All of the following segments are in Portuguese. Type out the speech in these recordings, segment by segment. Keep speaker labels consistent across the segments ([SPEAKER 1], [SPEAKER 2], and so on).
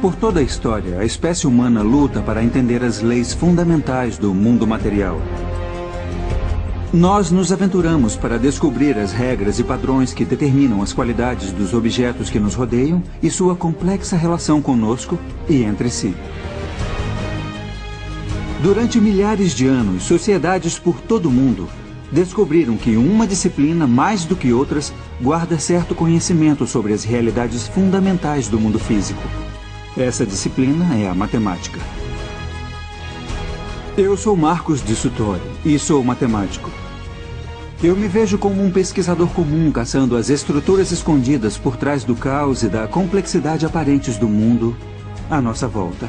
[SPEAKER 1] Por toda a história, a espécie humana luta para entender as leis fundamentais do mundo material. Nós nos aventuramos para descobrir as regras e padrões que determinam as qualidades dos objetos que nos rodeiam e sua complexa relação conosco e entre si. Durante milhares de anos, sociedades por todo o mundo descobriram que uma disciplina, mais do que outras, guarda certo conhecimento sobre as realidades fundamentais do mundo físico. Essa disciplina é a matemática. Eu sou Marcos de Suttori e sou matemático. Eu me vejo como um pesquisador comum caçando as estruturas escondidas por trás do caos e da complexidade aparentes do mundo à nossa volta.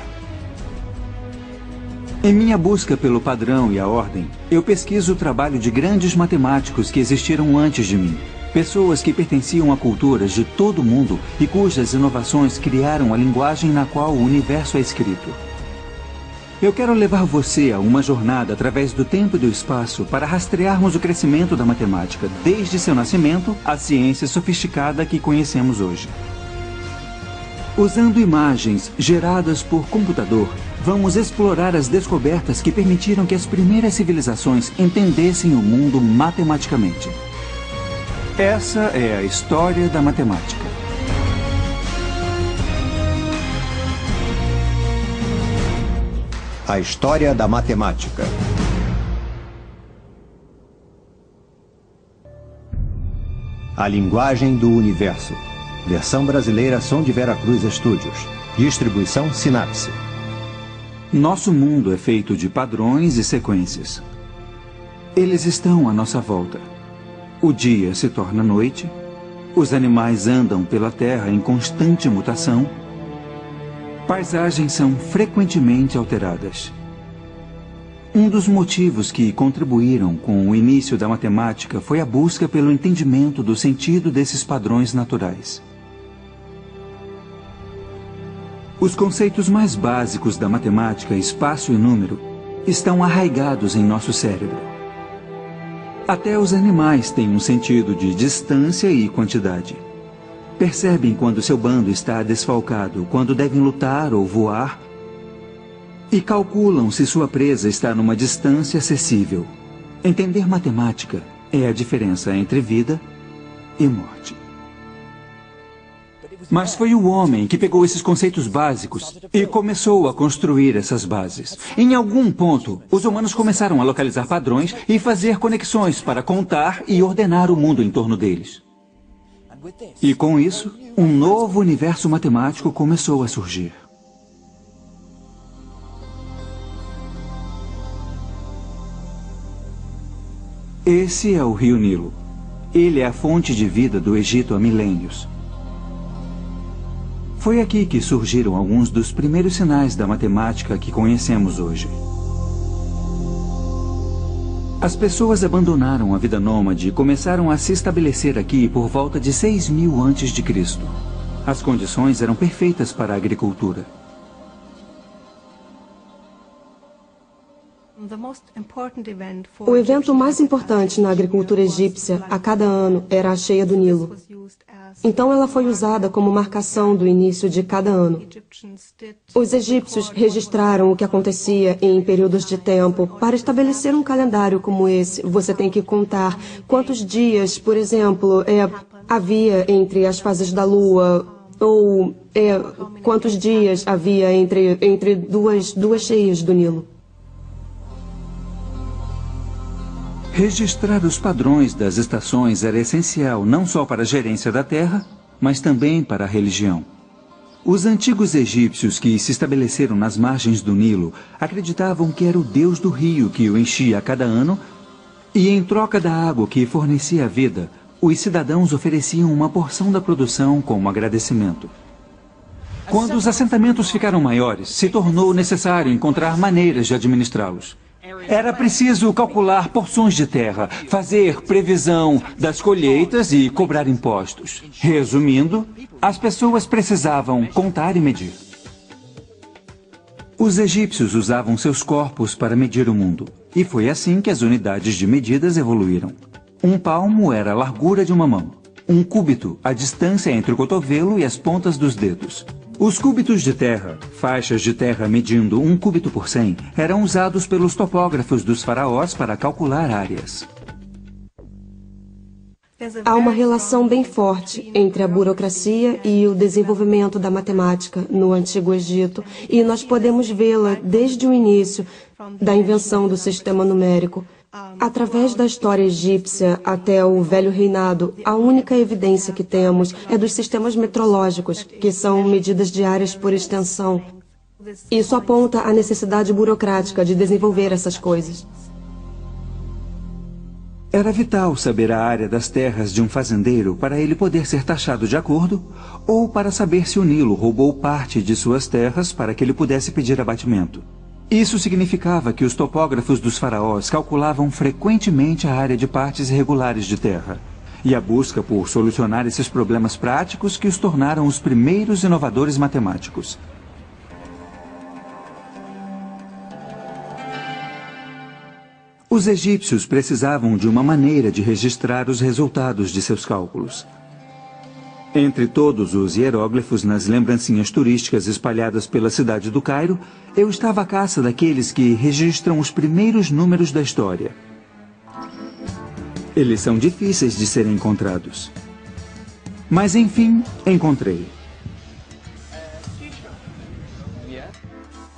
[SPEAKER 1] Em minha busca pelo padrão e a ordem, eu pesquiso o trabalho de grandes matemáticos que existiram antes de mim. Pessoas que pertenciam a culturas de todo o mundo e cujas inovações criaram a linguagem na qual o universo é escrito. Eu quero levar você a uma jornada através do tempo e do espaço para rastrearmos o crescimento da matemática, desde seu nascimento à ciência sofisticada que conhecemos hoje. Usando imagens geradas por computador, vamos explorar as descobertas que permitiram que as primeiras civilizações entendessem o mundo matematicamente. Essa é a história da matemática.
[SPEAKER 2] A história da matemática. A linguagem do universo. Versão brasileira Som de Vera Cruz Studios. Distribuição Sinapse.
[SPEAKER 1] Nosso mundo é feito de padrões e sequências. Eles estão à nossa volta. O dia se torna noite, os animais andam pela terra em constante mutação, paisagens são frequentemente alteradas. Um dos motivos que contribuíram com o início da matemática foi a busca pelo entendimento do sentido desses padrões naturais. Os conceitos mais básicos da matemática, espaço e número, estão arraigados em nosso cérebro. Até os animais têm um sentido de distância e quantidade. Percebem quando seu bando está desfalcado, quando devem lutar ou voar, e calculam se sua presa está numa distância acessível. Entender matemática é a diferença entre vida e morte. Mas foi o homem que pegou esses conceitos básicos e começou a construir essas bases. Em algum ponto, os humanos começaram a localizar padrões e fazer conexões para contar e ordenar o mundo em torno deles. E com isso, um novo universo matemático começou a surgir. Esse é o Rio Nilo. Ele é a fonte de vida do Egito há milênios. Foi aqui que surgiram alguns dos primeiros sinais da matemática que conhecemos hoje. As pessoas abandonaram a vida nômade e começaram a se estabelecer aqui por volta de 6.000 a.C. As condições eram perfeitas para a agricultura.
[SPEAKER 3] O evento mais importante na agricultura egípcia a cada ano era a cheia do Nilo. Então ela foi usada como marcação do início de cada ano. Os egípcios registraram o que acontecia em períodos de tempo. Para estabelecer um calendário como esse, você tem que contar quantos dias, por exemplo, havia entre as fases da lua, ou quantos dias havia entre duas cheias do Nilo.
[SPEAKER 1] Registrar os padrões das estações era essencial não só para a gerência da terra, mas também para a religião. Os antigos egípcios que se estabeleceram nas margens do Nilo acreditavam que era o deus do rio que o enchia a cada ano e, em troca da água que fornecia a vida, os cidadãos ofereciam uma porção da produção como agradecimento. Quando os assentamentos ficaram maiores, se tornou necessário encontrar maneiras de administrá-los. Era preciso calcular porções de terra, fazer previsão das colheitas e cobrar impostos. Resumindo, as pessoas precisavam contar e medir. Os egípcios usavam seus corpos para medir o mundo. E foi assim que as unidades de medidas evoluíram. Um palmo era a largura de uma mão. Um cúbito, a distância entre o cotovelo e as pontas dos dedos. Os cúbitos de terra, faixas de terra medindo 1 cúbito por 100, eram usados pelos topógrafos dos faraós para calcular áreas.
[SPEAKER 3] Há uma relação bem forte entre a burocracia e o desenvolvimento da matemática no Antigo Egito, e nós podemos vê-la desde o início da invenção do sistema numérico. Através da história egípcia até o Velho Reinado, a única evidência que temos é dos sistemas metrológicos, que são medidas diárias por extensão. Isso aponta a necessidade burocrática de desenvolver essas coisas.
[SPEAKER 1] Era vital saber a área das terras de um fazendeiro para ele poder ser taxado de acordo, ou para saber se o Nilo roubou parte de suas terras para que ele pudesse pedir abatimento. Isso significava que os topógrafos dos faraós calculavam frequentemente a área de partes irregulares de terra, e a busca por solucionar esses problemas práticos que os tornaram os primeiros inovadores matemáticos. Os egípcios precisavam de uma maneira de registrar os resultados de seus cálculos. Entre todos os hieróglifos nas lembrancinhas turísticas espalhadas pela cidade do Cairo, eu estava à caça daqueles que registram os primeiros números da história. Eles são difíceis de serem encontrados. Mas, enfim, encontrei.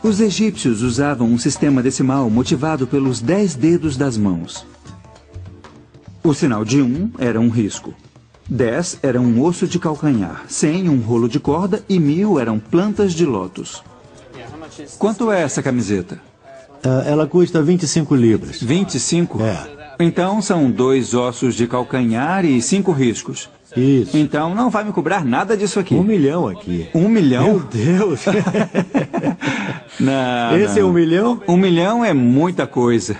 [SPEAKER 1] Os egípcios usavam um sistema decimal motivado pelos 10 dedos das mãos. O sinal de 1 era um risco. 10 era um osso de calcanhar, 100 um rolo de corda e 1000 eram plantas de lótus. Quanto é essa camiseta?
[SPEAKER 2] Ela custa 25 libras.
[SPEAKER 1] 25?
[SPEAKER 2] É.
[SPEAKER 1] Então são 2 ossos de calcanhar e 5 riscos.
[SPEAKER 2] Isso.
[SPEAKER 1] Então não vai me cobrar nada disso aqui.
[SPEAKER 2] 1 milhão aqui.
[SPEAKER 1] 1 milhão?
[SPEAKER 2] Meu Deus!
[SPEAKER 1] Não,
[SPEAKER 2] Esse
[SPEAKER 1] não.
[SPEAKER 2] é 1 milhão?
[SPEAKER 1] 1 milhão é muita coisa.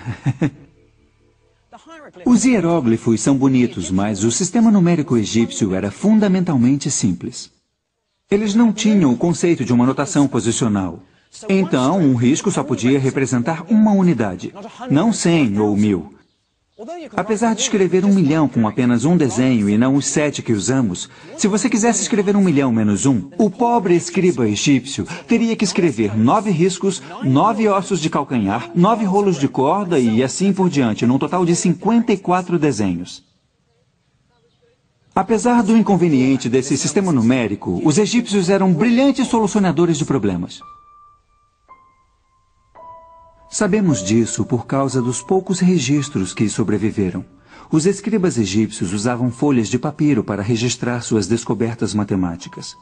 [SPEAKER 1] Os hieróglifos são bonitos, mas o sistema numérico egípcio era fundamentalmente simples. Eles não tinham o conceito de uma notação posicional. Então, um risco só podia representar uma unidade, não 100 ou 1000. Apesar de escrever 1 milhão com apenas um desenho e não os 7 que usamos, se você quisesse escrever 1 milhão menos 1, o pobre escriba egípcio teria que escrever 9 riscos, 9 ossos de calcanhar, 9 rolos de corda e assim por diante, num total de 54 desenhos. Apesar do inconveniente desse sistema numérico, os egípcios eram brilhantes solucionadores de problemas. Sabemos disso por causa dos poucos registros que sobreviveram. Os escribas egípcios usavam folhas de papiro para registrar suas descobertas matemáticas.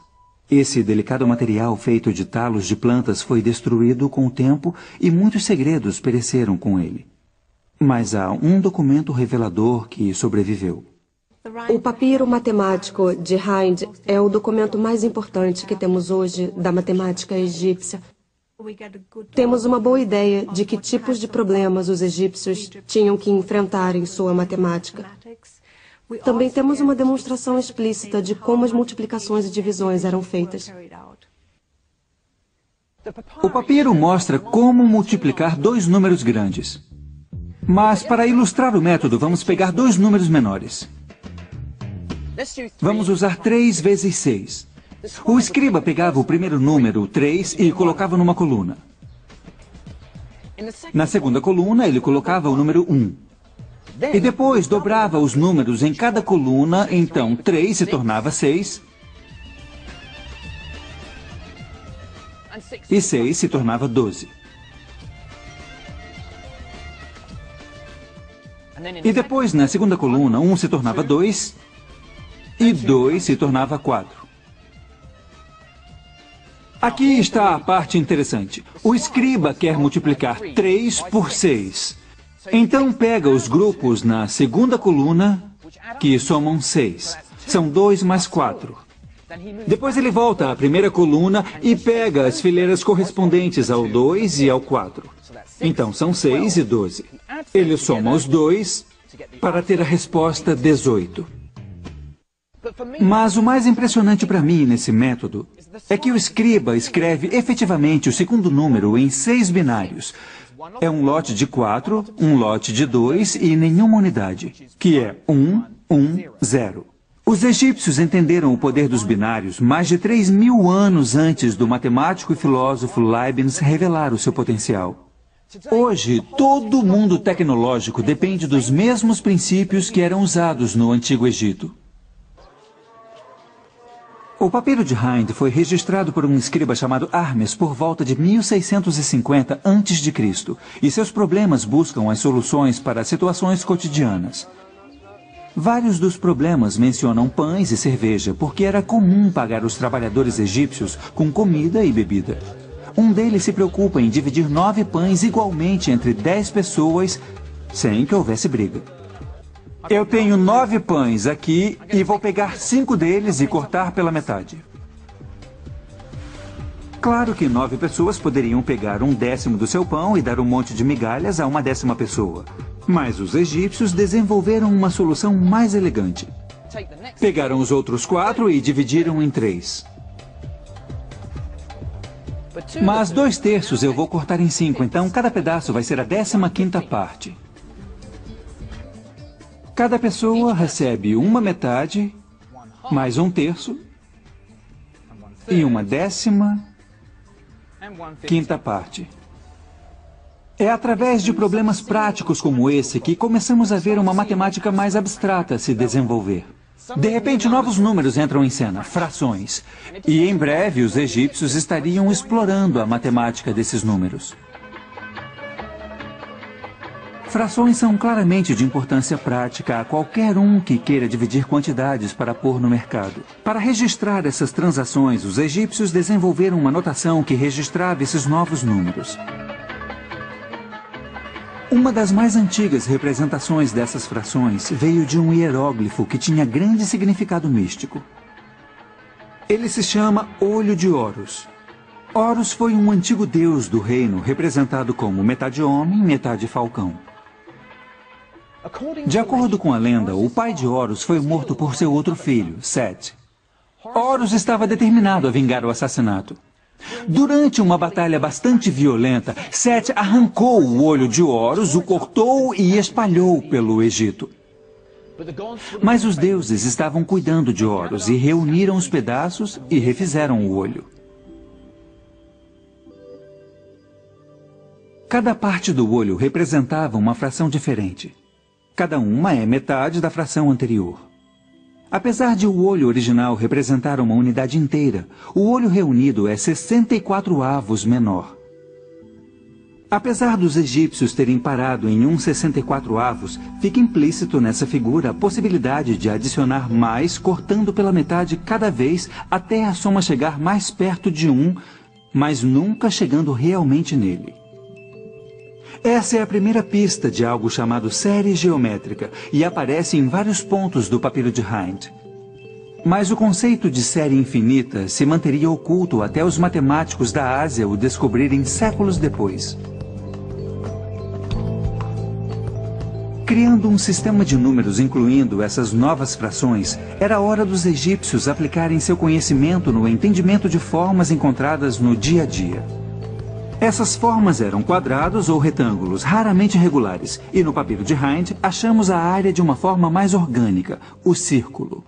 [SPEAKER 1] Esse delicado material feito de talos de plantas foi destruído com o tempo e muitos segredos pereceram com ele. Mas há um documento revelador que sobreviveu.
[SPEAKER 3] O papiro matemático de Hind é o documento mais importante que temos hoje da matemática egípcia. Temos uma boa ideia de que tipos de problemas os egípcios tinham que enfrentar em sua matemática. Também temos uma demonstração explícita de como as multiplicações e divisões eram feitas.
[SPEAKER 1] O papiro mostra como multiplicar 2 números grandes. Mas, para ilustrar o método, vamos pegar 2 números menores. Vamos usar 3 vezes 6. O escriba pegava o primeiro número, 3, e colocava numa coluna. Na segunda coluna, ele colocava o número 1. E depois dobrava os números em cada coluna, então 3 se tornava 6. E 6 se tornava 12. E depois, na segunda coluna, 1 se tornava 2. E 2 se tornava 4. Aqui está a parte interessante. O escriba quer multiplicar 3 por 6. Então pega os grupos na segunda coluna, que somam 6. São 2 mais 4. Depois ele volta à primeira coluna e pega as fileiras correspondentes ao 2 e ao 4. Então são 6 e 12. Ele soma os 2 para ter a resposta 18. Mas o mais impressionante para mim nesse método é que o escriba escreve efetivamente o segundo número em 6 binários. É um lote de 4, um lote de 2 e nenhuma unidade, que é 1, 1, 0. Os egípcios entenderam o poder dos binários mais de 3.000 anos antes do matemático e filósofo Leibniz revelar o seu potencial. Hoje, todo o mundo tecnológico depende dos mesmos princípios que eram usados no Antigo Egito. O papiro de Hind foi registrado por um escriba chamado Hermes por volta de 1650 a.C., e seus problemas buscam as soluções para situações cotidianas. Vários dos problemas mencionam pães e cerveja, porque era comum pagar os trabalhadores egípcios com comida e bebida. Um deles se preocupa em dividir 9 pães igualmente entre 10 pessoas, sem que houvesse briga. Eu tenho 9 pães aqui e vou pegar 5 deles e cortar pela metade. Claro que 9 pessoas poderiam pegar 1/10 do seu pão e dar um monte de migalhas a uma 10ª pessoa. Mas os egípcios desenvolveram uma solução mais elegante. Pegaram os outros 4 e dividiram em 3. Mas 2/3 eu vou cortar em 5, então cada pedaço vai ser a 15ª parte. Cada pessoa recebe uma metade, mais 1/3 e uma 15ª parte. É através de problemas práticos como esse que começamos a ver uma matemática mais abstrata se desenvolver. De repente, novos números entram em cena, frações. E em breve, os egípcios estariam explorando a matemática desses números. Frações são claramente de importância prática a qualquer um que queira dividir quantidades para pôr no mercado. Para registrar essas transações, os egípcios desenvolveram uma notação que registrava esses novos números. Uma das mais antigas representações dessas frações veio de um hieróglifo que tinha grande significado místico. Ele se chama Olho de Horus. Horus foi um antigo deus do reino, representado como metade homem, metade falcão. De acordo com a lenda, o pai de Horus foi morto por seu outro filho, Set. Horus estava determinado a vingar o assassinato. Durante uma batalha bastante violenta, Set arrancou o olho de Horus, o cortou e espalhou pelo Egito. Mas os deuses estavam cuidando de Horus e reuniram os pedaços e refizeram o olho. Cada parte do olho representava uma fração diferente. Cada uma é metade da fração anterior. Apesar de o olho original representar uma unidade inteira, o olho reunido é 64 avos menor. Apesar dos egípcios terem parado em 1/64 avos, fica implícito nessa figura a possibilidade de adicionar mais, cortando pela metade cada vez até a soma chegar mais perto de 1, mas nunca chegando realmente nele. Essa é a primeira pista de algo chamado série geométrica e aparece em vários pontos do papiro de Hind. Mas o conceito de série infinita se manteria oculto até os matemáticos da Ásia o descobrirem séculos depois. Criando um sistema de números incluindo essas novas frações, era hora dos egípcios aplicarem seu conhecimento no entendimento de formas encontradas no dia a dia. Essas formas eram quadrados ou retângulos, raramente regulares, e no papiro de Hind achamos a área de uma forma mais orgânica, o círculo.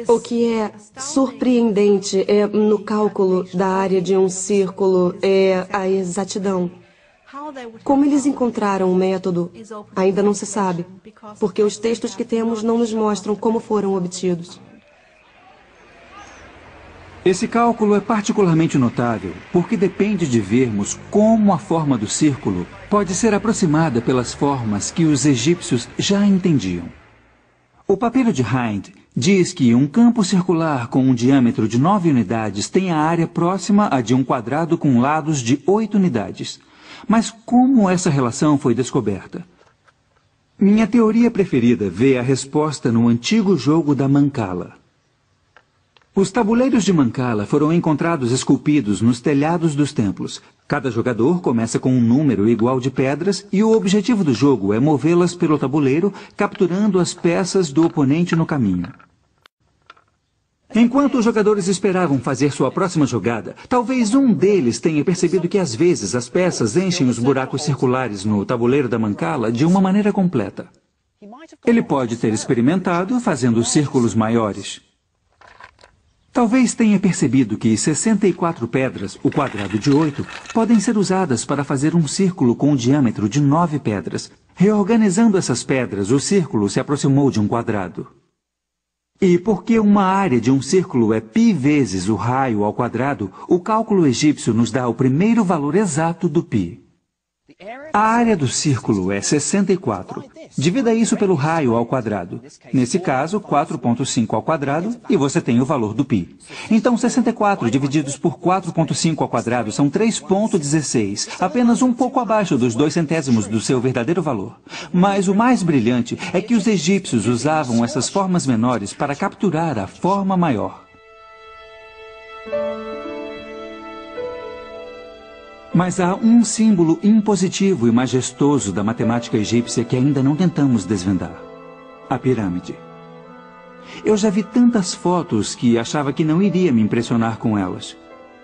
[SPEAKER 3] O que é surpreendente no cálculo da área de um círculo é a exatidão. Como eles encontraram o método, ainda não se sabe, porque os textos que temos não nos mostram como foram obtidos.
[SPEAKER 1] Esse cálculo é particularmente notável porque depende de vermos como a forma do círculo pode ser aproximada pelas formas que os egípcios já entendiam. O papiro de Hind diz que um campo circular com um diâmetro de 9 unidades tem a área próxima a de um quadrado com lados de 8 unidades. Mas como essa relação foi descoberta? Minha teoria preferida vê a resposta no antigo jogo da Mancala. Os tabuleiros de Mancala foram encontrados esculpidos nos telhados dos templos. Cada jogador começa com um número igual de pedras e o objetivo do jogo é movê-las pelo tabuleiro, capturando as peças do oponente no caminho. Enquanto os jogadores esperavam fazer sua próxima jogada, talvez um deles tenha percebido que às vezes as peças enchem os buracos circulares no tabuleiro da Mancala de uma maneira completa. Ele pode ter experimentado fazendo círculos maiores. Talvez tenha percebido que 64 pedras, o quadrado de 8, podem ser usadas para fazer um círculo com um diâmetro de 9 pedras. Reorganizando essas pedras, o círculo se aproximou de um quadrado. E porque uma área de um círculo é π vezes o raio ao quadrado, o cálculo egípcio nos dá o primeiro valor exato do π. A área do círculo é 64. Divida isso pelo raio ao quadrado. Nesse caso, 4,5 ao quadrado, e você tem o valor do π. Então, 64 divididos por 4,5 ao quadrado são 3,16, apenas um pouco abaixo dos 2 centésimos do seu verdadeiro valor. Mas o mais brilhante é que os egípcios usavam essas formas menores para capturar a forma maior. Mas há um símbolo impositivo e majestoso da matemática egípcia que ainda não tentamos desvendar: a pirâmide. Eu já vi tantas fotos que achava que não iria me impressionar com elas.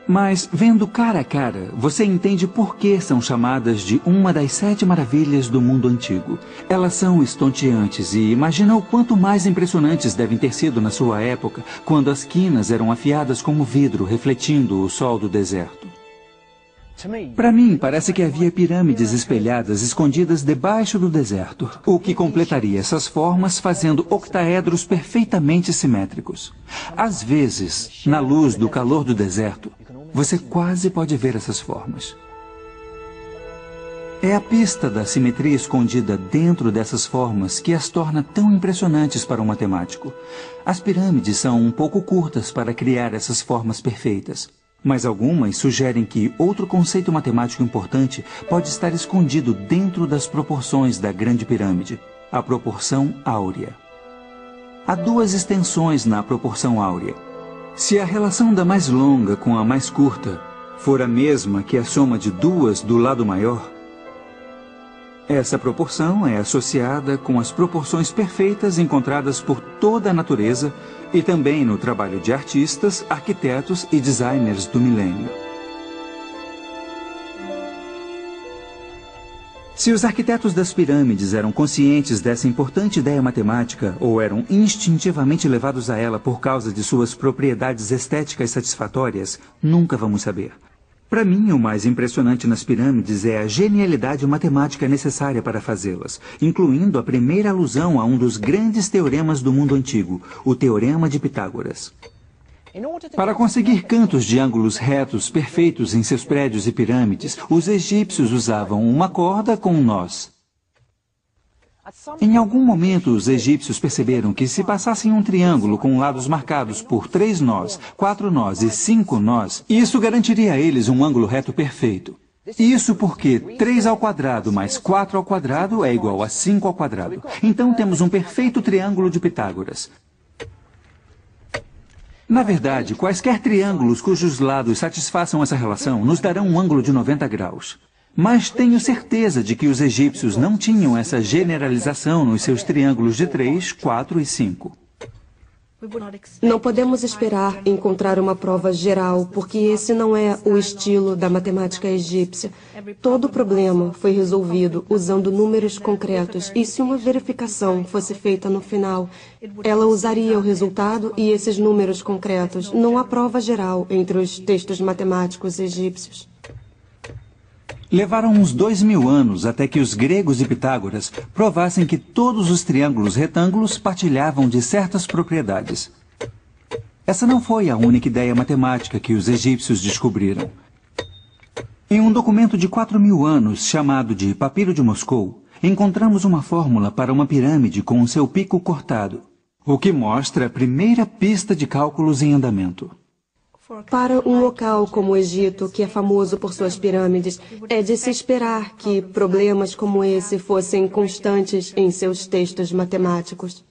[SPEAKER 1] Mas, vendo cara a cara, você entende por que são chamadas de uma das 7 maravilhas do mundo antigo. Elas são estonteantes e imagina o quanto mais impressionantes devem ter sido na sua época, quando as quinas eram afiadas como vidro, refletindo o sol do deserto. Para mim, parece que havia pirâmides espelhadas escondidas debaixo do deserto, o que completaria essas formas fazendo octaedros perfeitamente simétricos. Às vezes, na luz do calor do deserto, você quase pode ver essas formas. É a pista da simetria escondida dentro dessas formas que as torna tão impressionantes para um matemático. As pirâmides são um pouco curtas para criar essas formas perfeitas. Mas algumas sugerem que outro conceito matemático importante pode estar escondido dentro das proporções da Grande Pirâmide: a proporção áurea. Há 2 extensões na proporção áurea. Se a relação da mais longa com a mais curta for a mesma que a soma de 2 do lado maior, essa proporção é associada com as proporções perfeitas encontradas por toda a natureza e também no trabalho de artistas, arquitetos e designers do milênio. Se os arquitetos das pirâmides eram conscientes dessa importante ideia matemática ou eram instintivamente levados a ela por causa de suas propriedades estéticas satisfatórias, nunca vamos saber. Para mim, o mais impressionante nas pirâmides é a genialidade matemática necessária para fazê-las, incluindo a primeira alusão a um dos grandes teoremas do mundo antigo, o Teorema de Pitágoras. Para conseguir cantos de ângulos retos perfeitos em seus prédios e pirâmides, os egípcios usavam uma corda com um nós. Em algum momento, os egípcios perceberam que se passassem um triângulo com lados marcados por 3 nós, 4 nós e 5 nós, isso garantiria a eles um ângulo reto perfeito. Isso porque 3 ao quadrado mais 4 ao quadrado é igual a 5 ao quadrado. Então temos um perfeito triângulo de Pitágoras. Na verdade, quaisquer triângulos cujos lados satisfaçam essa relação nos darão um ângulo de 90 graus. Mas tenho certeza de que os egípcios não tinham essa generalização nos seus triângulos de 3, 4 e 5.
[SPEAKER 3] Não podemos esperar encontrar uma prova geral, porque esse não é o estilo da matemática egípcia. Todo o problema foi resolvido usando números concretos, e se uma verificação fosse feita no final, ela usaria o resultado e esses números concretos. Não há prova geral entre os textos matemáticos egípcios.
[SPEAKER 1] Levaram uns 2000 anos até que os gregos e Pitágoras provassem que todos os triângulos retângulos partilhavam de certas propriedades. Essa não foi a única ideia matemática que os egípcios descobriram. Em um documento de 4000 anos, chamado de Papiro de Moscou, encontramos uma fórmula para uma pirâmide com o seu pico cortado, o que mostra a primeira pista de cálculos em andamento.
[SPEAKER 3] Para um local como o Egito, que é famoso por suas pirâmides, é de se esperar que problemas como esse fossem constantes em seus textos matemáticos.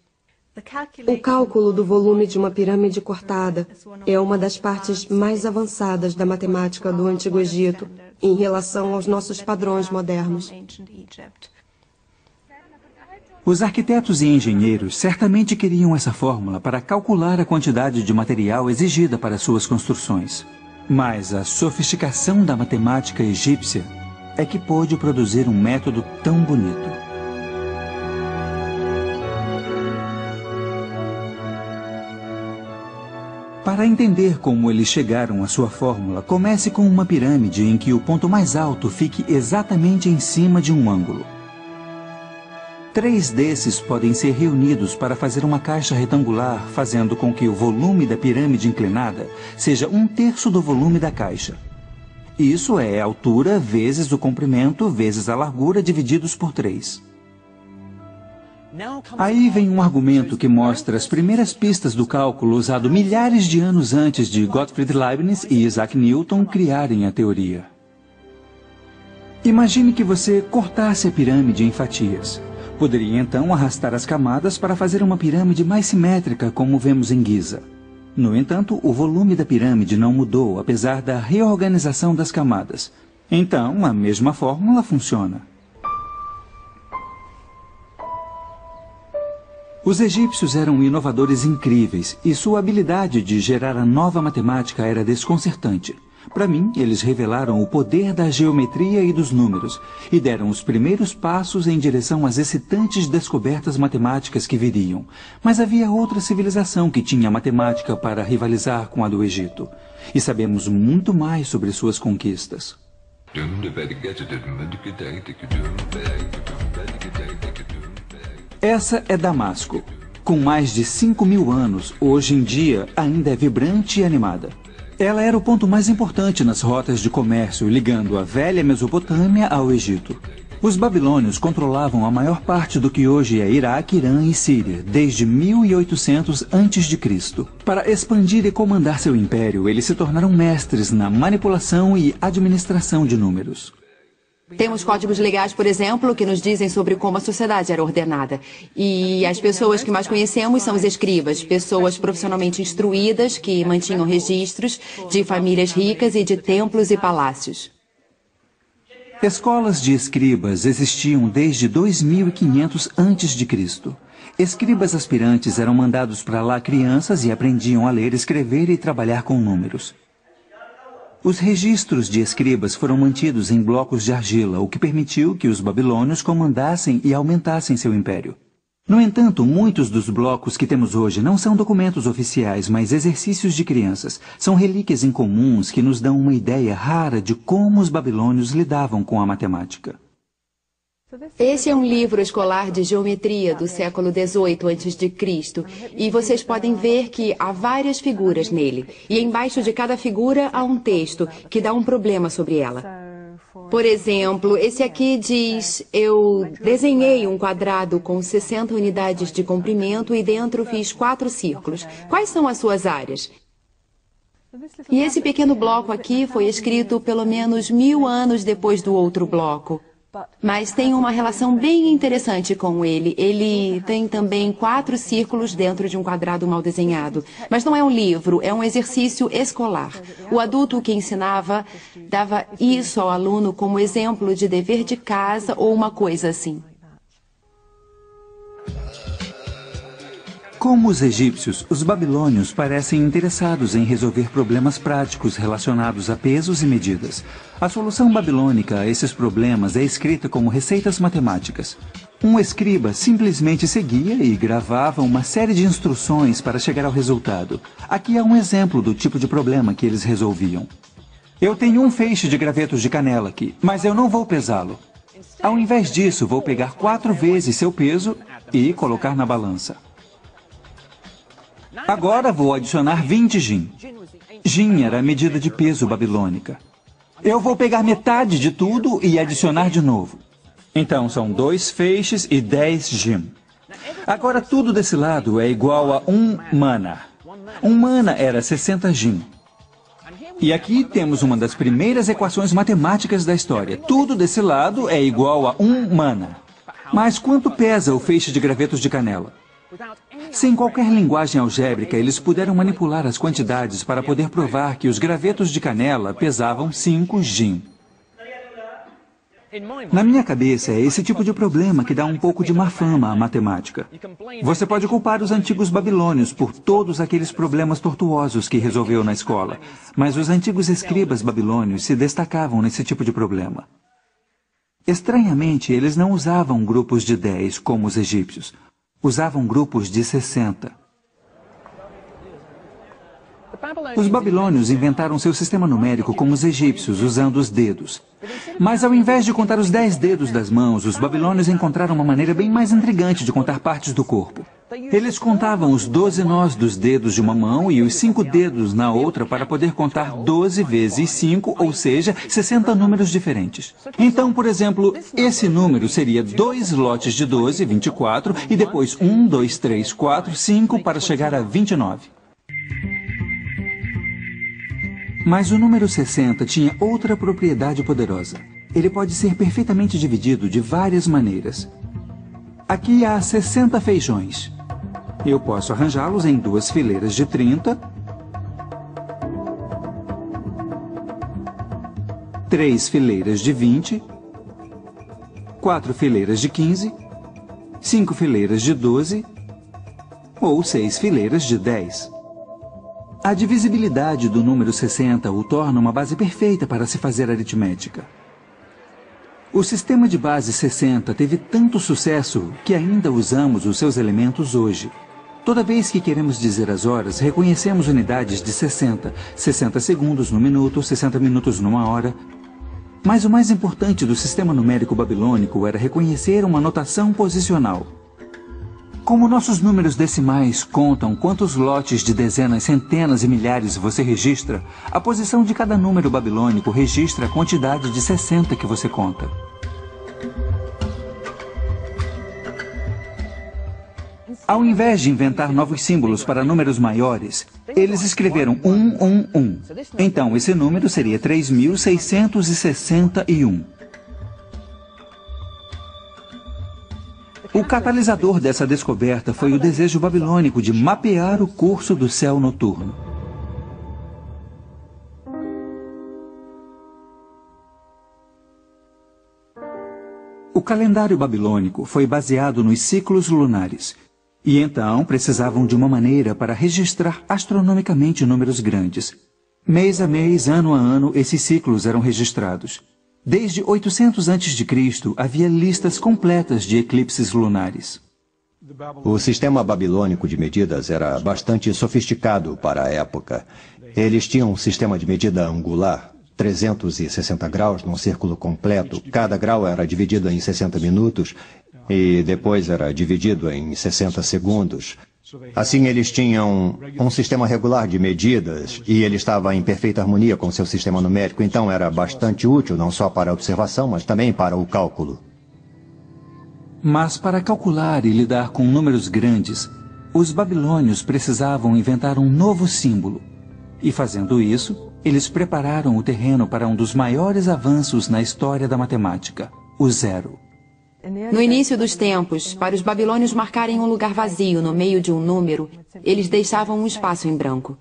[SPEAKER 3] O cálculo do volume de uma pirâmide cortada é uma das partes mais avançadas da matemática do Antigo Egito em relação aos nossos padrões modernos.
[SPEAKER 1] Os arquitetos e engenheiros certamente queriam essa fórmula para calcular a quantidade de material exigida para suas construções. Mas a sofisticação da matemática egípcia é que pôde produzir um método tão bonito. Para entender como eles chegaram à sua fórmula, comece com uma pirâmide em que o ponto mais alto fique exatamente em cima de um ângulo. 3 desses podem ser reunidos para fazer uma caixa retangular, fazendo com que o volume da pirâmide inclinada seja 1/3 do volume da caixa. Isso é a altura vezes o comprimento vezes a largura divididos por 3. Aí vem um argumento que mostra as primeiras pistas do cálculo usado milhares de anos antes de Gottfried Leibniz e Isaac Newton criarem a teoria. Imagine que você cortasse a pirâmide em fatias. Poderia então arrastar as camadas para fazer uma pirâmide mais simétrica, como vemos em Giza. No entanto, o volume da pirâmide não mudou, apesar da reorganização das camadas. Então, a mesma fórmula funciona. Os egípcios eram inovadores incríveis e sua habilidade de gerar a nova matemática era desconcertante. Para mim, eles revelaram o poder da geometria e dos números e deram os primeiros passos em direção às excitantes descobertas matemáticas que viriam. Mas havia outra civilização que tinha matemática para rivalizar com a do Egito. E sabemos muito mais sobre suas conquistas. Essa é Damasco. Com mais de 5.000 anos, hoje em dia ainda é vibrante e animada. Ela era o ponto mais importante nas rotas de comércio, ligando a velha Mesopotâmia ao Egito. Os babilônios controlavam a maior parte do que hoje é Iraque, Irã e Síria, desde 1800 a.C. Para expandir e comandar seu império, eles se tornaram mestres na manipulação e administração de números.
[SPEAKER 4] Temos códigos legais, por exemplo, que nos dizem sobre como a sociedade era ordenada. E as pessoas que mais conhecemos são os escribas, pessoas profissionalmente instruídas que mantinham registros de famílias ricas e de templos e palácios.
[SPEAKER 1] Escolas de escribas existiam desde 2500 a.C. Escribas aspirantes eram mandados para lá crianças e aprendiam a ler, escrever e trabalhar com números. Os registros de escribas foram mantidos em blocos de argila, o que permitiu que os babilônios comandassem e aumentassem seu império. No entanto, muitos dos blocos que temos hoje não são documentos oficiais, mas exercícios de crianças. São relíquias incomuns que nos dão uma ideia rara de como os babilônios lidavam com a matemática.
[SPEAKER 4] Esse é um livro escolar de geometria do século XVIII a.C. e vocês podem ver que há várias figuras nele. E embaixo de cada figura há um texto que dá um problema sobre ela. Por exemplo, esse aqui diz: eu desenhei um quadrado com 60 unidades de comprimento e dentro fiz 4 círculos. Quais são as suas áreas? E esse pequeno bloco aqui foi escrito pelo menos 1000 anos depois do outro bloco. Mas tem uma relação bem interessante com ele. Ele tem também 4 círculos dentro de um quadrado mal desenhado. Mas não é um livro, é um exercício escolar. O adulto que ensinava dava isso ao aluno como exemplo de dever de casa ou uma coisa assim.
[SPEAKER 1] Como os egípcios, os babilônios parecem interessados em resolver problemas práticos relacionados a pesos e medidas. A solução babilônica a esses problemas é escrita como receitas matemáticas. Um escriba simplesmente seguia e gravava uma série de instruções para chegar ao resultado. Aqui há um exemplo do tipo de problema que eles resolviam. Eu tenho um feixe de gravetos de canela aqui, mas eu não vou pesá-lo. Ao invés disso, vou pegar 4 vezes seu peso e colocar na balança. Agora vou adicionar 20 jin. Jin era a medida de peso babilônica. Eu vou pegar metade de tudo e adicionar de novo. Então são 2 feixes e 10 jin. Agora tudo desse lado é igual a 1 mana. 1 mana era 60 jin. E aqui temos uma das primeiras equações matemáticas da história. Tudo desse lado é igual a 1 mana. Mas quanto pesa o feixe de gravetos de canela? Sem qualquer linguagem algébrica, eles puderam manipular as quantidades para poder provar que os gravetos de canela pesavam 5 jin. Na minha cabeça, é esse tipo de problema que dá um pouco de má fama à matemática. Você pode culpar os antigos babilônios por todos aqueles problemas tortuosos que resolveu na escola, mas os antigos escribas babilônios se destacavam nesse tipo de problema. Estranhamente, eles não usavam grupos de 10 como os egípcios. Usavam grupos de 60. Os babilônios inventaram seu sistema numérico como os egípcios, usando os dedos. Mas ao invés de contar os 10 dedos das mãos, os babilônios encontraram uma maneira bem mais intrigante de contar partes do corpo. Eles contavam os 12 nós dos dedos de uma mão e os 5 dedos na outra para poder contar 12 vezes 5, ou seja, 60 números diferentes. Então, por exemplo, esse número seria 2 lotes de 12, 24, e depois 1, 2, 3, 4, 5 para chegar a 29. Mas o número 60 tinha outra propriedade poderosa. Ele pode ser perfeitamente dividido de várias maneiras. Aqui há 60 feijões. Eu posso arranjá-los em 2 fileiras de 30, 3 fileiras de 20, 4 fileiras de 15, 5 fileiras de 12 ou 6 fileiras de 10. A divisibilidade do número 60 o torna uma base perfeita para se fazer aritmética. O sistema de base 60 teve tanto sucesso que ainda usamos os seus elementos hoje. Toda vez que queremos dizer as horas, reconhecemos unidades de 60, 60 segundos no minuto, 60 minutos numa hora. Mas o mais importante do sistema numérico babilônico era reconhecer uma notação posicional. Como nossos números decimais contam quantos lotes de dezenas, centenas e milhares você registra, a posição de cada número babilônico registra a quantidade de 60 que você conta. Ao invés de inventar novos símbolos para números maiores, eles escreveram 111. Então, esse número seria 3.661. O catalisador dessa descoberta foi o desejo babilônico de mapear o curso do céu noturno. O calendário babilônico foi baseado nos ciclos lunares, e então precisavam de uma maneira para registrar astronomicamente números grandes. Mês a mês, ano a ano, esses ciclos eram registrados. Desde 800 a.C., havia listas completas de eclipses lunares.
[SPEAKER 2] O sistema babilônico de medidas era bastante sofisticado para a época. Eles tinham um sistema de medida angular, 360 graus num círculo completo. Cada grau era dividido em 60 minutos e depois era dividido em 60 segundos. Assim, eles tinham um sistema regular de medidas e ele estava em perfeita harmonia com seu sistema numérico, então era bastante útil não só para a observação, mas também para o cálculo.
[SPEAKER 1] Mas para calcular e lidar com números grandes, os babilônios precisavam inventar um novo símbolo. E fazendo isso, eles prepararam o terreno para um dos maiores avanços na história da matemática, o zero.
[SPEAKER 4] No início dos tempos, para os babilônios marcarem um lugar vazio no meio de um número, eles deixavam um espaço em branco.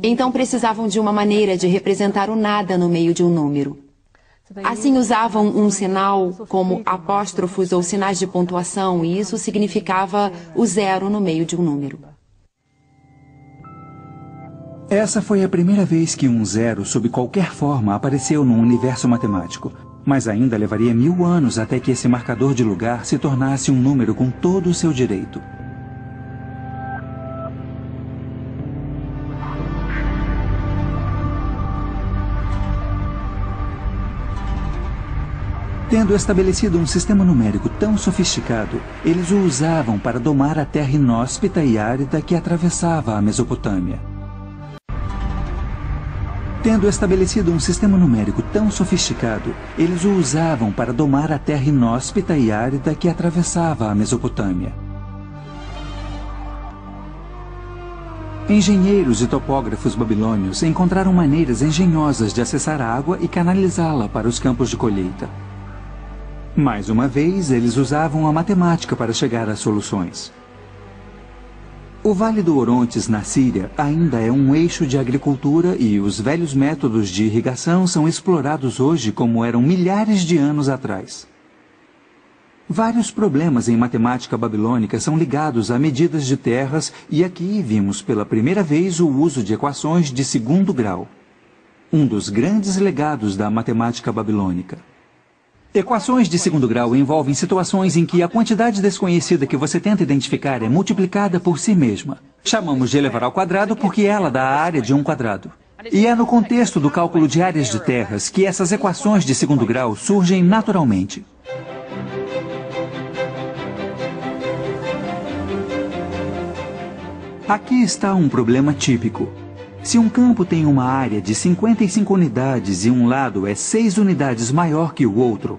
[SPEAKER 4] Então precisavam de uma maneira de representar o nada no meio de um número. Assim usavam um sinal como apóstrofos ou sinais de pontuação, e isso significava o zero no meio de um número.
[SPEAKER 1] Essa foi a primeira vez que um zero, sob qualquer forma, apareceu num universo matemático. Mas ainda levaria 1000 anos até que esse marcador de lugar se tornasse um número com todo o seu direito. Tendo estabelecido um sistema numérico tão sofisticado, eles o usavam para domar a terra inóspita e árida que atravessava a Mesopotâmia. Tendo estabelecido um sistema numérico tão sofisticado, eles o usavam para domar a terra inóspita e árida que atravessava a Mesopotâmia. Engenheiros e topógrafos babilônios encontraram maneiras engenhosas de acessar a água e canalizá-la para os campos de colheita. Mais uma vez, eles usavam a matemática para chegar às soluções. O Vale do Orontes, na Síria, ainda é um eixo de agricultura e os velhos métodos de irrigação são explorados hoje como eram milhares de anos atrás. Vários problemas em matemática babilônica são ligados a medidas de terras e aqui vimos pela primeira vez o uso de equações de segundo grau. Um dos grandes legados da matemática babilônica. Equações de segundo grau envolvem situações em que a quantidade desconhecida que você tenta identificar é multiplicada por si mesma. Chamamos de elevar ao quadrado porque ela dá a área de um quadrado. E é no contexto do cálculo de áreas de terras que essas equações de segundo grau surgem naturalmente. Aqui está um problema típico. Se um campo tem uma área de 55 unidades e um lado é 6 unidades maior que o outro,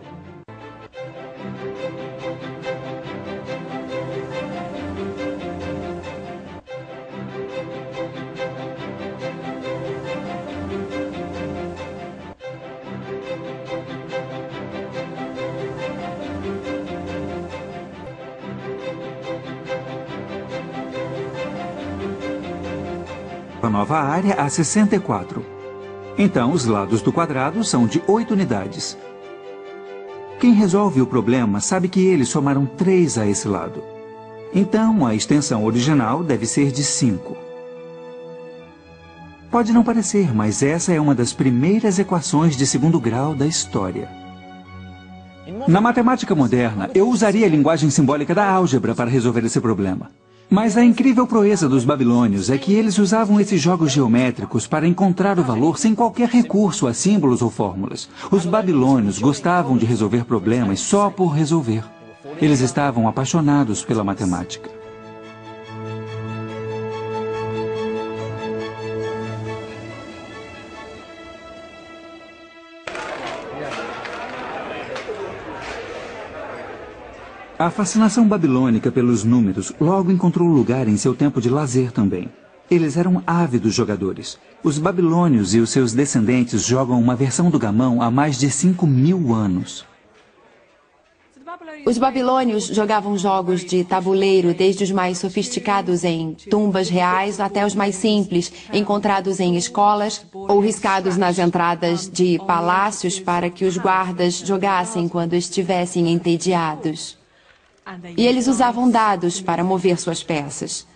[SPEAKER 1] a nova área a 64. Então, os lados do quadrado são de 8 unidades. Quem resolve o problema sabe que eles somaram 3 a esse lado. Então, a extensão original deve ser de 5. Pode não parecer, mas essa é uma das primeiras equações de segundo grau da história. Na matemática moderna, eu usaria a linguagem simbólica da álgebra para resolver esse problema. Mas a incrível proeza dos babilônios é que eles usavam esses jogos geométricos para encontrar o valor sem qualquer recurso a símbolos ou fórmulas. Os babilônios gostavam de resolver problemas só por resolver. Eles estavam apaixonados pela matemática. A fascinação babilônica pelos números logo encontrou lugar em seu tempo de lazer também. Eles eram ávidos jogadores. Os babilônios e os seus descendentes jogam uma versão do gamão há mais de 5.000 anos.
[SPEAKER 4] Os babilônios jogavam jogos de tabuleiro, desde os mais sofisticados em tumbas reais até os mais simples, encontrados em escolas ou riscados nas entradas de palácios para que os guardas jogassem quando estivessem entediados. E eles usavam dados para mover suas peças.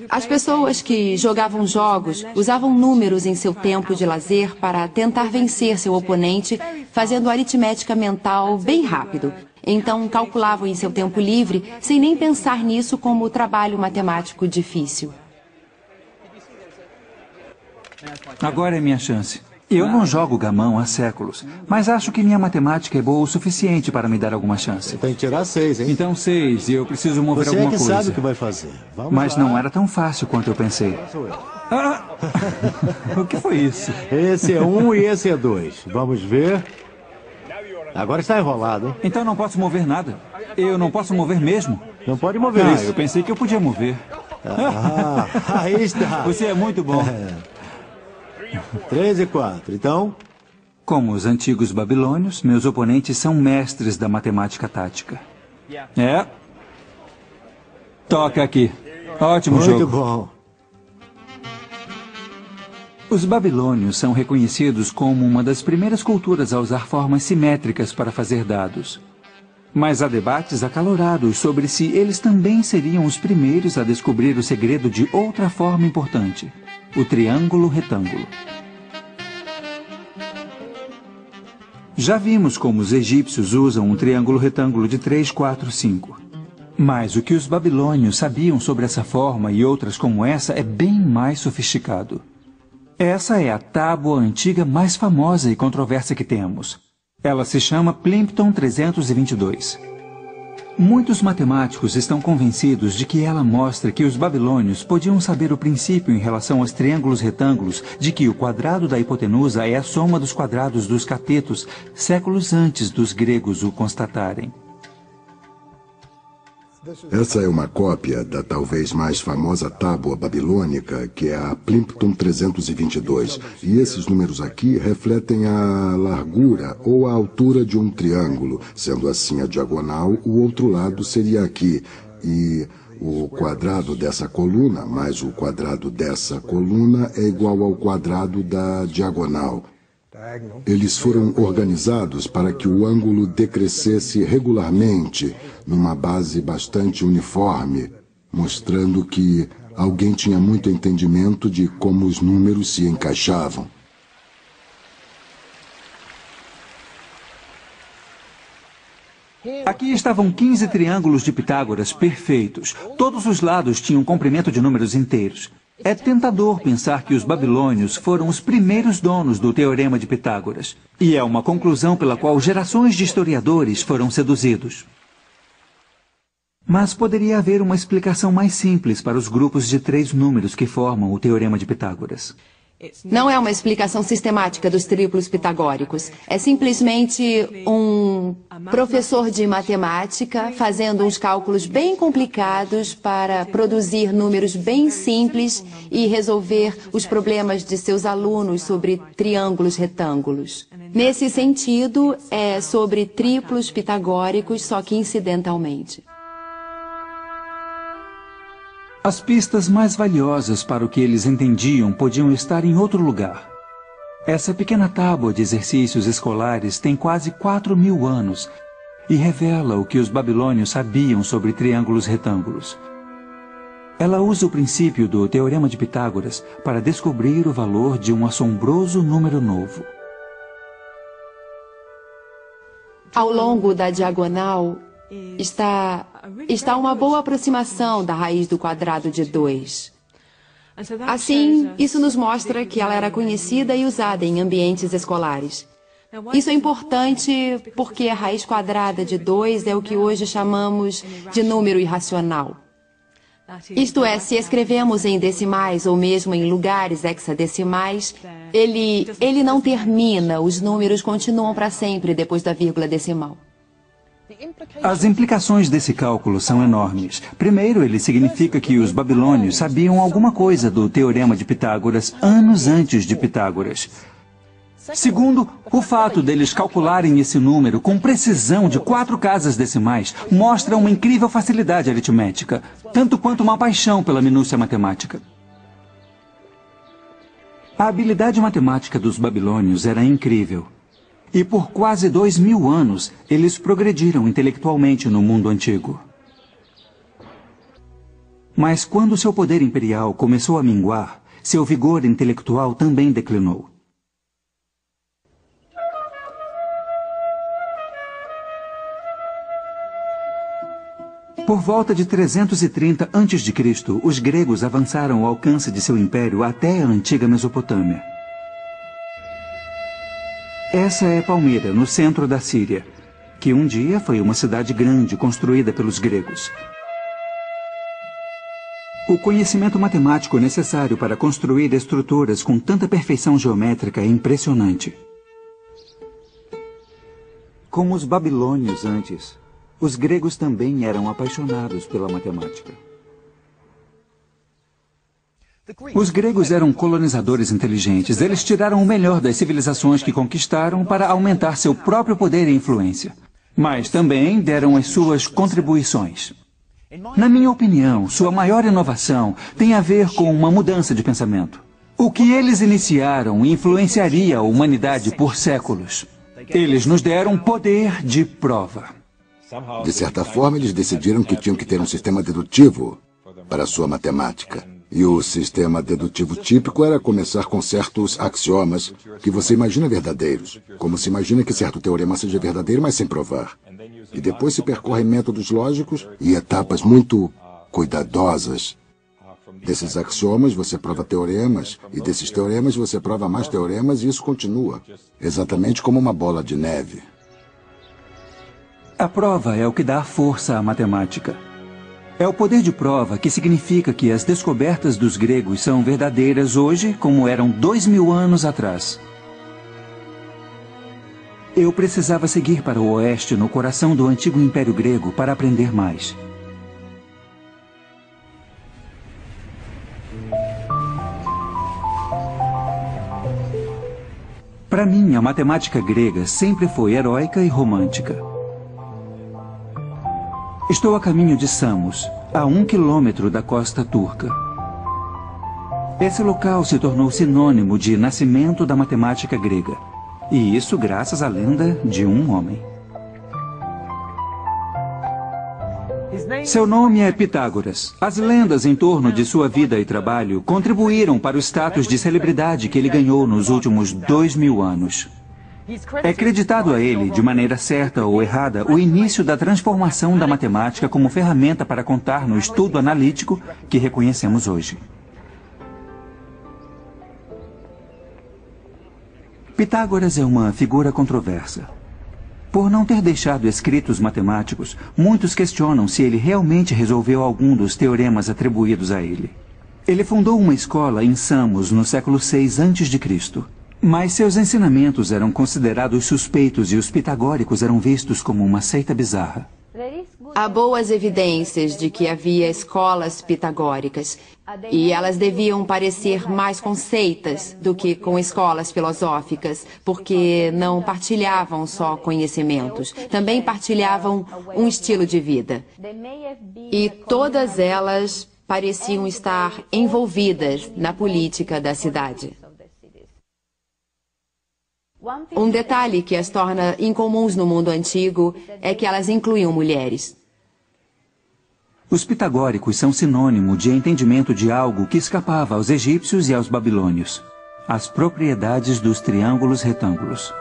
[SPEAKER 4] As pessoas que jogavam jogos usavam números em seu tempo de lazer para tentar vencer seu oponente, fazendo aritmética mental bem rápido. Então, calculavam em seu tempo livre, sem nem pensar nisso como trabalho matemático difícil.
[SPEAKER 1] Agora é minha chance. Eu não jogo gamão há séculos, mas acho que minha matemática é boa o suficiente para me dar alguma chance.
[SPEAKER 5] Tem que tirar 6, hein?
[SPEAKER 1] Então 6, e eu preciso mover alguma coisa.
[SPEAKER 5] Você é que sabe o que vai fazer. Vamos
[SPEAKER 1] mas
[SPEAKER 5] lá.
[SPEAKER 1] Não era tão fácil quanto eu pensei. Ah! O que foi isso?
[SPEAKER 5] Esse é 1 e esse é 2. Vamos ver. Agora está enrolado, hein?
[SPEAKER 1] Então não posso mover nada. Eu não posso mover mesmo?
[SPEAKER 5] Não pode mover isso.
[SPEAKER 1] Eu pensei que eu podia mover.
[SPEAKER 5] Aí está.
[SPEAKER 1] Você é muito bom.
[SPEAKER 5] 3 e 4, então?
[SPEAKER 1] Como os antigos babilônios, meus oponentes são mestres da matemática tática. É. Toca aqui. Ótimo jogo.
[SPEAKER 5] Muito bom.
[SPEAKER 1] Os babilônios são reconhecidos como uma das primeiras culturas a usar formas simétricas para fazer dados. Mas há debates acalorados sobre se eles também seriam os primeiros a descobrir o segredo de outra forma importante: o triângulo retângulo. Já vimos como os egípcios usam um triângulo retângulo de 3, 4, 5. Mas o que os babilônios sabiam sobre essa forma e outras como essa é bem mais sofisticado. Essa é a tábua antiga mais famosa e controversa que temos. Ela se chama Plimpton 322. Muitos matemáticos estão convencidos de que ela mostra que os babilônios podiam saber o princípio em relação aos triângulos retângulos de que o quadrado da hipotenusa é a soma dos quadrados dos catetos, séculos antes dos gregos o constatarem.
[SPEAKER 6] Essa é uma cópia da talvez mais famosa tábua babilônica, que é a Plimpton 322. E esses números aqui refletem a largura ou a altura de um triângulo. Sendo assim a diagonal, o outro lado seria aqui. E o quadrado dessa coluna mais o quadrado dessa coluna é igual ao quadrado da diagonal. Eles foram organizados para que o ângulo decrescesse regularmente, numa base bastante uniforme, mostrando que alguém tinha muito entendimento de como os números se encaixavam.
[SPEAKER 1] Aqui estavam 15 triângulos de Pitágoras perfeitos. Todos os lados tinham comprimento de números inteiros. É tentador pensar que os babilônios foram os primeiros donos do Teorema de Pitágoras. E é uma conclusão pela qual gerações de historiadores foram seduzidos. Mas poderia haver uma explicação mais simples para os grupos de 3 números que formam o Teorema de Pitágoras.
[SPEAKER 4] Não é uma explicação sistemática dos triplos pitagóricos. É simplesmente um professor de matemática fazendo uns cálculos bem complicados para produzir números bem simples e resolver os problemas de seus alunos sobre triângulos retângulos. Nesse sentido, é sobre triplos pitagóricos, só que incidentalmente.
[SPEAKER 1] As pistas mais valiosas para o que eles entendiam podiam estar em outro lugar. Essa pequena tábua de exercícios escolares tem quase 4.000 anos e revela o que os babilônios sabiam sobre triângulos retângulos. Ela usa o princípio do Teorema de Pitágoras para descobrir o valor de um assombroso número novo.
[SPEAKER 4] Ao longo da diagonal está uma boa aproximação da raiz do quadrado de 2. Assim, isso nos mostra que ela era conhecida e usada em ambientes escolares. Isso é importante porque a raiz quadrada de 2 é o que hoje chamamos de número irracional. Isto é, se escrevemos em decimais ou mesmo em lugares hexadecimais, ele não termina, os números continuam para sempre depois da vírgula decimal.
[SPEAKER 1] As implicações desse cálculo são enormes. Primeiro, ele significa que os babilônios sabiam alguma coisa do Teorema de Pitágoras anos antes de Pitágoras. Segundo, o fato deles calcularem esse número com precisão de 4 casas decimais mostra uma incrível facilidade aritmética, tanto quanto uma paixão pela minúcia matemática. A habilidade matemática dos babilônios era incrível. E por quase 2.000 anos, eles progrediram intelectualmente no mundo antigo. Mas quando seu poder imperial começou a minguar, seu vigor intelectual também declinou. Por volta de 330 a.C., os gregos avançaram ao alcance de seu império até a antiga Mesopotâmia. Essa é Palmira, no centro da Síria, que um dia foi uma cidade grande construída pelos gregos. O conhecimento matemático necessário para construir estruturas com tanta perfeição geométrica é impressionante. Como os babilônios antes, os gregos também eram apaixonados pela matemática. Os gregos eram colonizadores inteligentes. Eles tiraram o melhor das civilizações que conquistaram para aumentar seu próprio poder e influência. Mas também deram as suas contribuições. Na minha opinião, sua maior inovação tem a ver com uma mudança de pensamento. O que eles iniciaram influenciaria a humanidade por séculos. Eles nos deram poder de prova.
[SPEAKER 6] De certa forma, eles decidiram que tinham que ter um sistema dedutivo para a sua matemática. E o sistema dedutivo típico era começar com certos axiomas que você imagina verdadeiros. Como se imagina que certo teorema seja verdadeiro, mas sem provar. E depois se percorrem métodos lógicos e etapas muito cuidadosas. Desses axiomas você prova teoremas, e desses teoremas você prova mais teoremas, e isso continua. Exatamente como uma bola de neve.
[SPEAKER 1] A prova é o que dá força à matemática. É o poder de prova que significa que as descobertas dos gregos são verdadeiras hoje, como eram 2.000 anos atrás. Eu precisava seguir para o oeste, no coração do antigo Império Grego, para aprender mais. Para mim, a matemática grega sempre foi heróica e romântica. Estou a caminho de Samos, a 1 quilômetro da costa turca. Esse local se tornou sinônimo de nascimento da matemática grega. E isso graças à lenda de um homem. Seu nome é Pitágoras. As lendas em torno de sua vida e trabalho contribuíram para o status de celebridade que ele ganhou nos últimos 2.000 anos. É creditado a ele, de maneira certa ou errada, o início da transformação da matemática como ferramenta para contar no estudo analítico que reconhecemos hoje. Pitágoras é uma figura controversa. Por não ter deixado escritos matemáticos, muitos questionam se ele realmente resolveu algum dos teoremas atribuídos a ele. Ele fundou uma escola em Samos no século VI a.C., mas seus ensinamentos eram considerados suspeitos e os pitagóricos eram vistos como uma seita bizarra.
[SPEAKER 4] Há boas evidências de que havia escolas pitagóricas e elas deviam parecer mais com seitas do que com escolas filosóficas, porque não partilhavam só conhecimentos, também partilhavam um estilo de vida. E todas elas pareciam estar envolvidas na política da cidade. Um detalhe que as torna incomuns no mundo antigo é que elas incluíam mulheres.
[SPEAKER 1] Os pitagóricos são sinônimo de entendimento de algo que escapava aos egípcios e aos babilônios: as propriedades dos triângulos retângulos.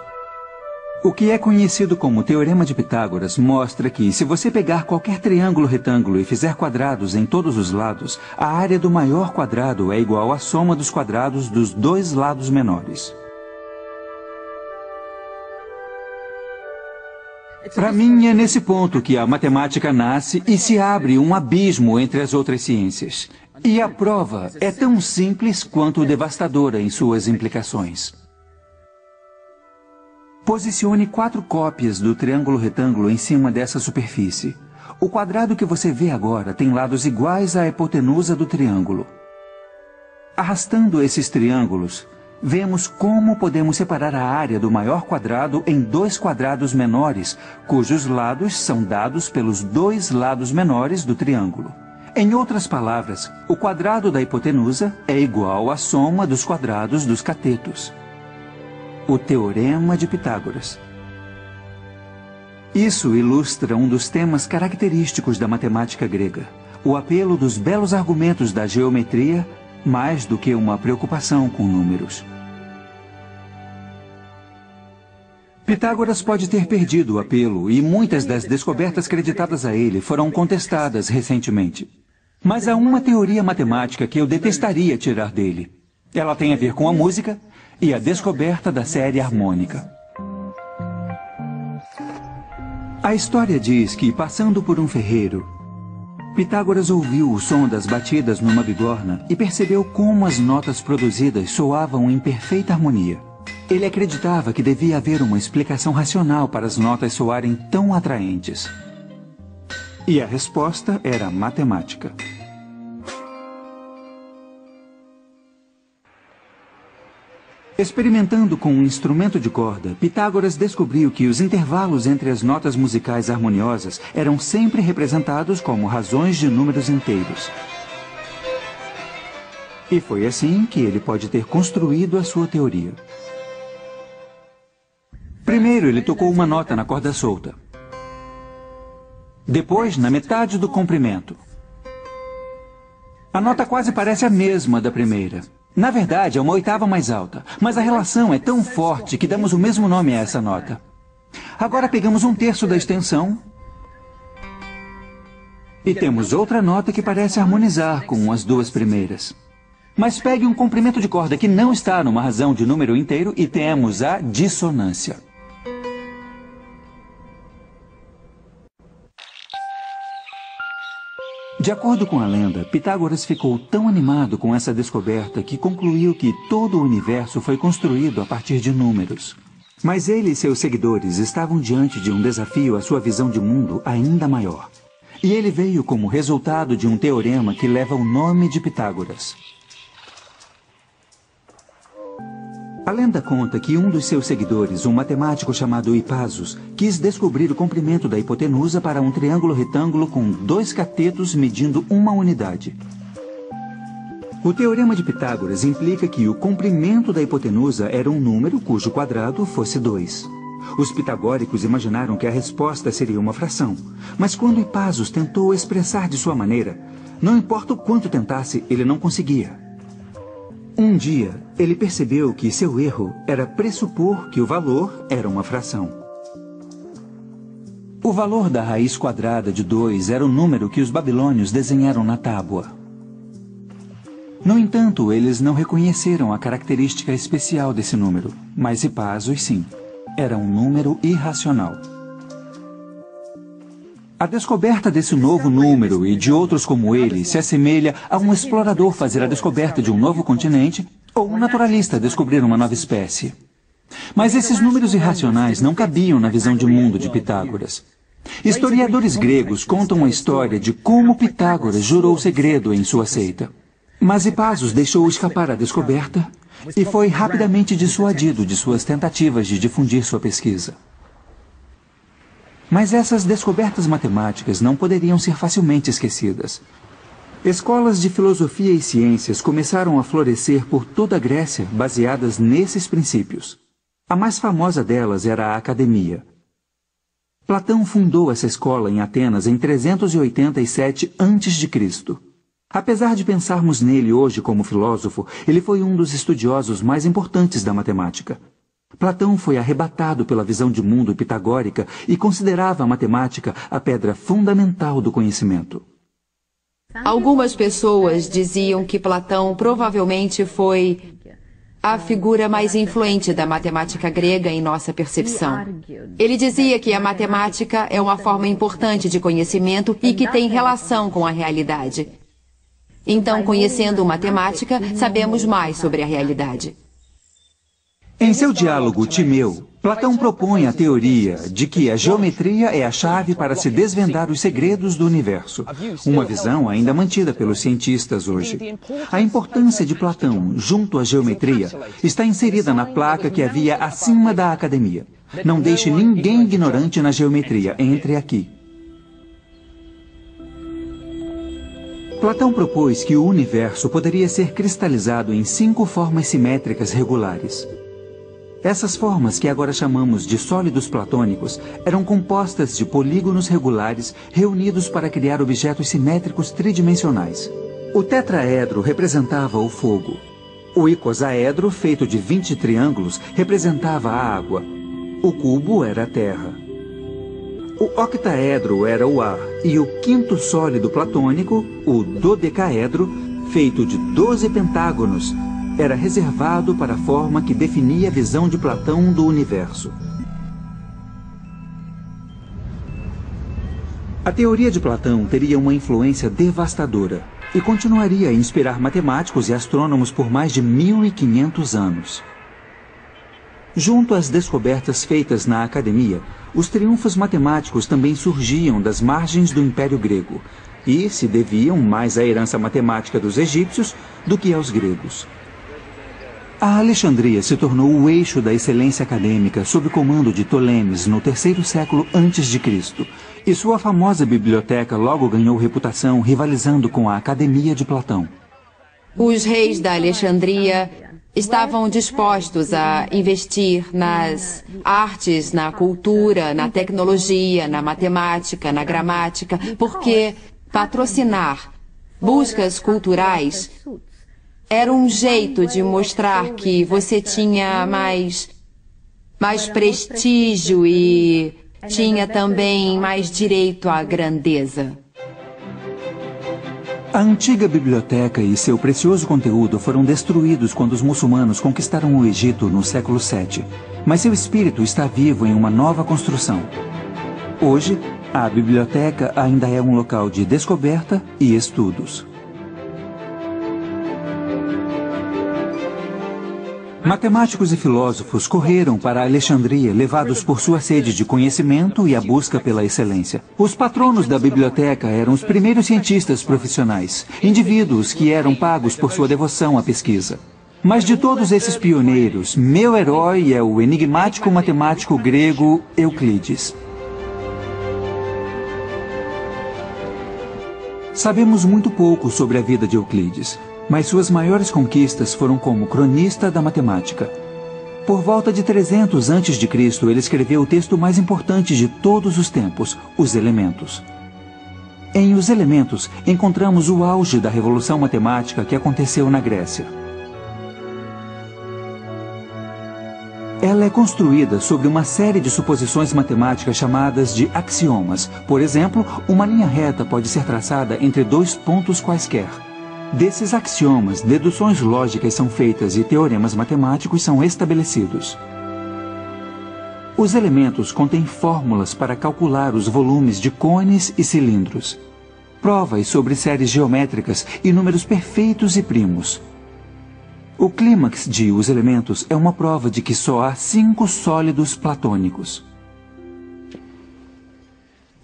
[SPEAKER 1] O que é conhecido como Teorema de Pitágoras mostra que, se você pegar qualquer triângulo retângulo e fizer quadrados em todos os lados, a área do maior quadrado é igual à soma dos quadrados dos dois lados menores. Para mim, é nesse ponto que a matemática nasce e se abre um abismo entre as outras ciências. E a prova é tão simples quanto devastadora em suas implicações. Posicione 4 cópias do triângulo retângulo em cima dessa superfície. O quadrado que você vê agora tem lados iguais à hipotenusa do triângulo. Arrastando esses triângulos, vemos como podemos separar a área do maior quadrado em 2 quadrados menores, cujos lados são dados pelos 2 lados menores do triângulo. Em outras palavras, o quadrado da hipotenusa é igual à soma dos quadrados dos catetos. O Teorema de Pitágoras. Isso ilustra um dos temas característicos da matemática grega: o apelo dos belos argumentos da geometria, mais do que uma preocupação com números. Pitágoras pode ter perdido o apelo e muitas das descobertas creditadas a ele foram contestadas recentemente. Mas há uma teoria matemática que eu detestaria tirar dele. Ela tem a ver com a música e a descoberta da série harmônica. A história diz que, passando por um ferreiro, Pitágoras ouviu o som das batidas numa bigorna e percebeu como as notas produzidas soavam em perfeita harmonia. Ele acreditava que devia haver uma explicação racional para as notas soarem tão atraentes. E a resposta era matemática. Experimentando com um instrumento de corda, Pitágoras descobriu que os intervalos entre as notas musicais harmoniosas eram sempre representados como razões de números inteiros. E foi assim que ele pode ter construído a sua teoria. Primeiro, ele tocou uma nota na corda solta. Depois, na metade do comprimento. A nota quase parece a mesma da primeira. Na verdade, é uma oitava mais alta, mas a relação é tão forte que damos o mesmo nome a essa nota. Agora pegamos 1/3 da extensão e temos outra nota que parece harmonizar com as 2 primeiras. Mas pegue um comprimento de corda que não está numa razão de número inteiro e temos a dissonância. De acordo com a lenda, Pitágoras ficou tão animado com essa descoberta que concluiu que todo o universo foi construído a partir de números. Mas ele e seus seguidores estavam diante de um desafio à sua visão de mundo ainda maior. E ele veio como resultado de um teorema que leva o nome de Pitágoras. A lenda conta que um dos seus seguidores, um matemático chamado Hipasos, quis descobrir o comprimento da hipotenusa para um triângulo retângulo com 2 catetos medindo 1 unidade. O Teorema de Pitágoras implica que o comprimento da hipotenusa era um número cujo quadrado fosse 2. Os pitagóricos imaginaram que a resposta seria uma fração, mas quando Hipasos tentou expressar de sua maneira, não importa o quanto tentasse, ele não conseguia. Um dia, ele percebeu que seu erro era pressupor que o valor era uma fração. O valor da raiz quadrada de 2 era o número que os babilônios desenharam na tábua. No entanto, eles não reconheceram a característica especial desse número, mas Hippasos sim. Era um número irracional. A descoberta desse novo número e de outros como ele se assemelha a um explorador fazer a descoberta de um novo continente ou um naturalista descobrir uma nova espécie. Mas esses números irracionais não cabiam na visão de mundo de Pitágoras. Historiadores gregos contam a história de como Pitágoras jurou segredo em sua seita. Mas Hippasos deixou escapar a descoberta e foi rapidamente dissuadido de suas tentativas de difundir sua pesquisa. Mas essas descobertas matemáticas não poderiam ser facilmente esquecidas. Escolas de filosofia e ciências começaram a florescer por toda a Grécia baseadas nesses princípios. A mais famosa delas era a Academia. Platão fundou essa escola em Atenas em 387 a.C. Apesar de pensarmos nele hoje como filósofo, ele foi um dos estudiosos mais importantes da matemática. Platão foi arrebatado pela visão de mundo pitagórica e considerava a matemática a pedra fundamental do conhecimento.
[SPEAKER 4] Algumas pessoas diziam que Platão provavelmente foi a figura mais influente da matemática grega em nossa percepção. Ele dizia que a matemática é uma forma importante de conhecimento e que tem relação com a realidade. Então, conhecendo matemática, sabemos mais sobre a realidade.
[SPEAKER 1] Em seu diálogo Timeu, Platão propõe a teoria de que a geometria é a chave para se desvendar os segredos do universo, uma visão ainda mantida pelos cientistas hoje. A importância de Platão junto à geometria está inserida na placa que havia acima da Academia. Não deixe ninguém ignorante na geometria, entre aqui. Platão propôs que o universo poderia ser cristalizado em 5 formas simétricas regulares. Essas formas, que agora chamamos de sólidos platônicos, eram compostas de polígonos regulares reunidos para criar objetos simétricos tridimensionais. O tetraedro representava o fogo. O icosaedro, feito de 20 triângulos, representava a água. O cubo era a terra. O octaedro era o ar, e o quinto sólido platônico, o dodecaedro, feito de 12 pentágonos, era reservado para a forma que definia a visão de Platão do universo. A teoria de Platão teria uma influência devastadora e continuaria a inspirar matemáticos e astrônomos por mais de 1500 anos. Junto às descobertas feitas na Academia, os triunfos matemáticos também surgiam das margens do Império Grego e se deviam mais à herança matemática dos egípcios do que aos gregos. A Alexandria se tornou o eixo da excelência acadêmica sob o comando de Ptolemes no 3º século a.C., e sua famosa biblioteca logo ganhou reputação rivalizando com a Academia de Platão.
[SPEAKER 4] Os reis da Alexandria estavam dispostos a investir nas artes, na cultura, na tecnologia, na matemática, na gramática, porque patrocinar buscas culturais era um jeito de mostrar que você tinha mais prestígio e tinha também mais direito à grandeza.
[SPEAKER 1] A antiga biblioteca e seu precioso conteúdo foram destruídos quando os muçulmanos conquistaram o Egito no século VII, mas seu espírito está vivo em uma nova construção. Hoje, a biblioteca ainda é um local de descoberta e estudos. Matemáticos e filósofos correram para Alexandria, levados por sua sede de conhecimento e a busca pela excelência. Os patronos da biblioteca eram os primeiros cientistas profissionais, indivíduos que eram pagos por sua devoção à pesquisa. Mas de todos esses pioneiros, meu herói é o enigmático matemático grego Euclides. Sabemos muito pouco sobre a vida de Euclides, mas suas maiores conquistas foram como cronista da matemática. Por volta de 300 a.C., ele escreveu o texto mais importante de todos os tempos, Os Elementos. Em Os Elementos, encontramos o auge da revolução matemática que aconteceu na Grécia. Ela é construída sobre uma série de suposições matemáticas chamadas de axiomas. Por exemplo, uma linha reta pode ser traçada entre dois pontos quaisquer. Desses axiomas, deduções lógicas são feitas e teoremas matemáticos são estabelecidos. Os elementos contêm fórmulas para calcular os volumes de cones e cilindros, provas sobre séries geométricas e números perfeitos e primos. O clímax de Os Elementos é uma prova de que só há 5 sólidos platônicos.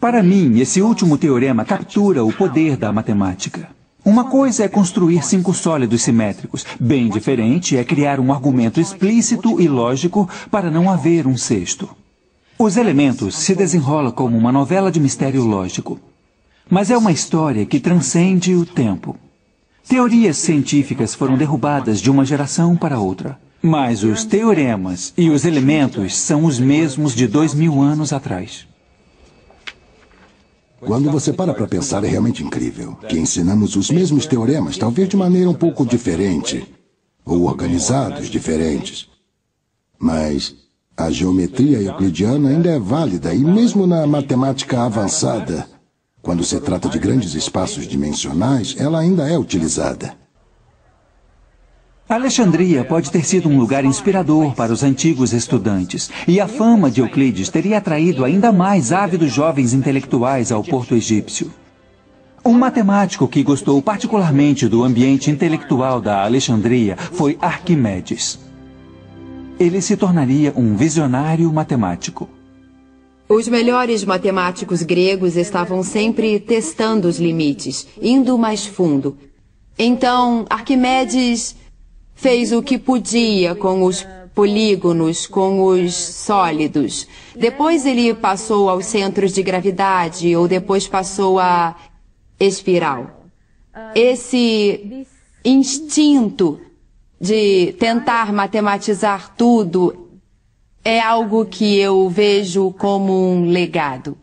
[SPEAKER 1] Para mim, esse último teorema captura o poder da matemática. Uma coisa é construir 5 sólidos simétricos. Bem diferente é criar um argumento explícito e lógico para não haver um sexto. Os Elementos se desenrola como uma novela de mistério lógico. Mas é uma história que transcende o tempo. Teorias científicas foram derrubadas de uma geração para outra. Mas os teoremas e os elementos são os mesmos de 2000 anos atrás.
[SPEAKER 6] Quando você para pensar, é realmente incrível que ensinamos os mesmos teoremas, talvez de maneira um pouco diferente, ou organizados diferentes. Mas a geometria euclidiana ainda é válida, e mesmo na matemática avançada, quando se trata de grandes espaços dimensionais, ela ainda é utilizada.
[SPEAKER 1] Alexandria pode ter sido um lugar inspirador para os antigos estudantes, e a fama de Euclides teria atraído ainda mais ávidos jovens intelectuais ao porto egípcio. Um matemático que gostou particularmente do ambiente intelectual da Alexandria foi Arquimedes. Ele se tornaria um visionário matemático.
[SPEAKER 4] Os melhores matemáticos gregos estavam sempre testando os limites, indo mais fundo. Então, Arquimedes fez o que podia com os polígonos, com os sólidos. Depois ele passou aos centros de gravidade, ou depois passou à espiral. Esse instinto de tentar matematizar tudo é algo que eu vejo como um legado.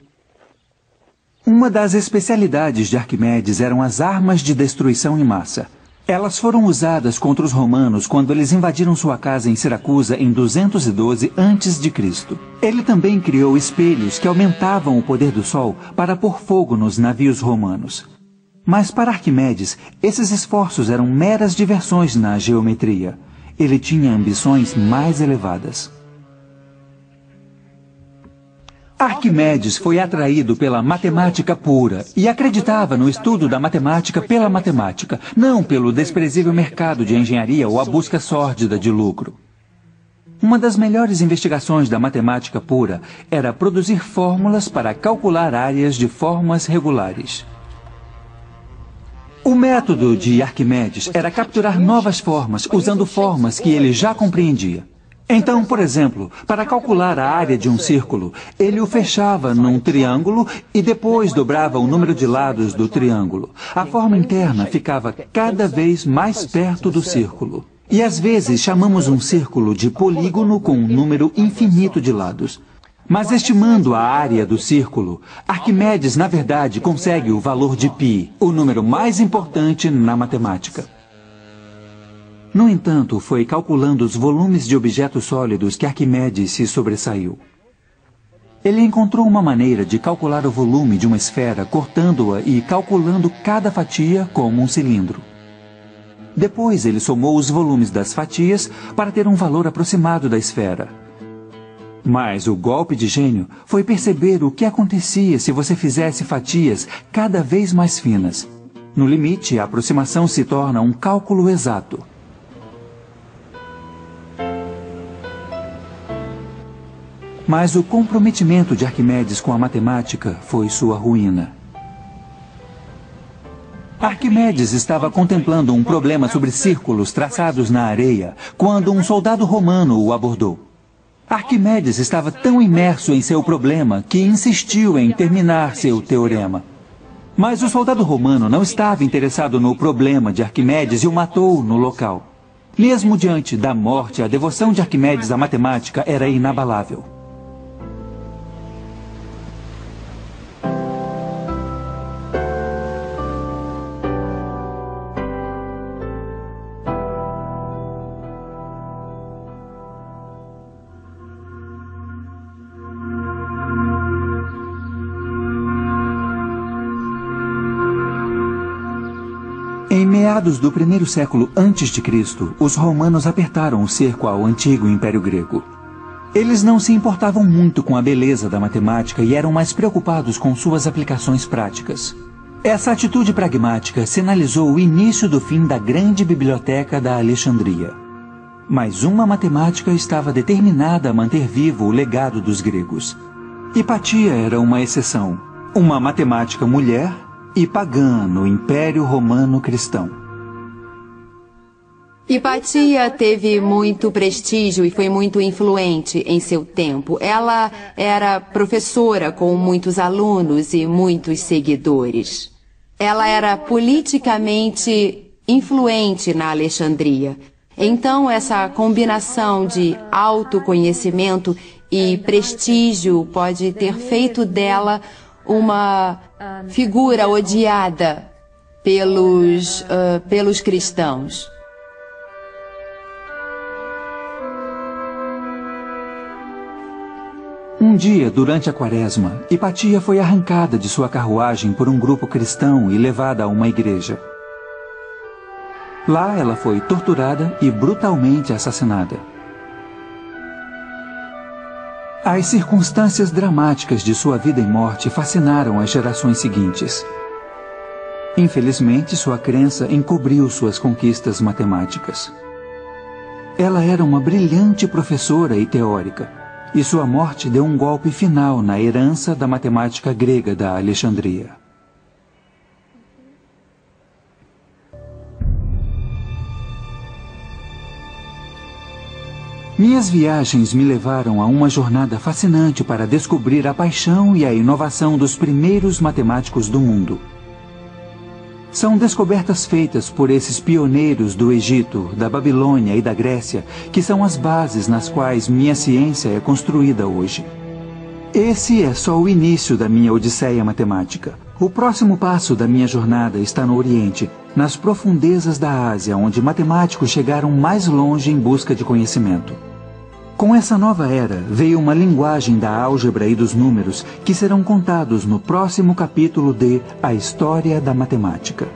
[SPEAKER 1] Uma das especialidades de Arquimedes eram as armas de destruição em massa. Elas foram usadas contra os romanos quando eles invadiram sua casa em Siracusa em 212 a.C. Ele também criou espelhos que aumentavam o poder do sol para pôr fogo nos navios romanos. Mas para Arquimedes, esses esforços eram meras diversões na geometria. Ele tinha ambições mais elevadas. Arquimedes foi atraído pela matemática pura e acreditava no estudo da matemática pela matemática, não pelo desprezível mercado de engenharia ou a busca sórdida de lucro. Uma das melhores investigações da matemática pura era produzir fórmulas para calcular áreas de formas regulares. O método de Arquimedes era capturar novas formas usando formas que ele já compreendia. Então, por exemplo, para calcular a área de um círculo, ele o fechava num triângulo e depois dobrava o número de lados do triângulo. A forma interna ficava cada vez mais perto do círculo. E às vezes chamamos um círculo de polígono com um número infinito de lados. Mas estimando a área do círculo, Arquimedes, na verdade, consegue o valor de π, o número mais importante na matemática. No entanto, foi calculando os volumes de objetos sólidos que Arquimedes se sobressaiu. Ele encontrou uma maneira de calcular o volume de uma esfera cortando-a e calculando cada fatia como um cilindro. Depois ele somou os volumes das fatias para ter um valor aproximado da esfera. Mas o golpe de gênio foi perceber o que acontecia se você fizesse fatias cada vez mais finas. No limite, a aproximação se torna um cálculo exato. Mas o comprometimento de Arquimedes com a matemática foi sua ruína. Arquimedes estava contemplando um problema sobre círculos traçados na areia quando um soldado romano o abordou. Arquimedes estava tão imerso em seu problema que insistiu em terminar seu teorema. Mas o soldado romano não estava interessado no problema de Arquimedes e o matou no local. Mesmo diante da morte, a devoção de Arquimedes à matemática era inabalável. meados do primeiro século a.C., os romanos apertaram o cerco ao antigo Império Grego. Eles não se importavam muito com a beleza da matemática e eram mais preocupados com suas aplicações práticas. Essa atitude pragmática sinalizou o início do fim da grande biblioteca da Alexandria. Mas uma matemática estava determinada a manter vivo o legado dos gregos. Hipatia era uma exceção, uma matemática mulher e pagã no Império Romano Cristão.
[SPEAKER 4] Hipatia teve muito prestígio e foi muito influente em seu tempo. Ela era professora com muitos alunos e muitos seguidores. Ela era politicamente influente na Alexandria. Então, essa combinação de autoconhecimento e prestígio pode ter feito dela uma figura odiada pelos cristãos.
[SPEAKER 1] Um dia, durante a Quaresma, Hipatia foi arrancada de sua carruagem por um grupo cristão e levada a uma igreja. Lá ela foi torturada e brutalmente assassinada. As circunstâncias dramáticas de sua vida e morte fascinaram as gerações seguintes. Infelizmente, sua crença encobriu suas conquistas matemáticas. Ela era uma brilhante professora e teórica, e sua morte deu um golpe final na herança da matemática grega da Alexandria. Minhas viagens me levaram a uma jornada fascinante para descobrir a paixão e a inovação dos primeiros matemáticos do mundo. São descobertas feitas por esses pioneiros do Egito, da Babilônia e da Grécia, que são as bases nas quais minha ciência é construída hoje. Esse é só o início da minha odisseia matemática. O próximo passo da minha jornada está no Oriente, nas profundezas da Ásia, onde matemáticos chegaram mais longe em busca de conhecimento. Com essa nova era, veio uma linguagem da álgebra e dos números que serão contados no próximo capítulo de A História da Matemática.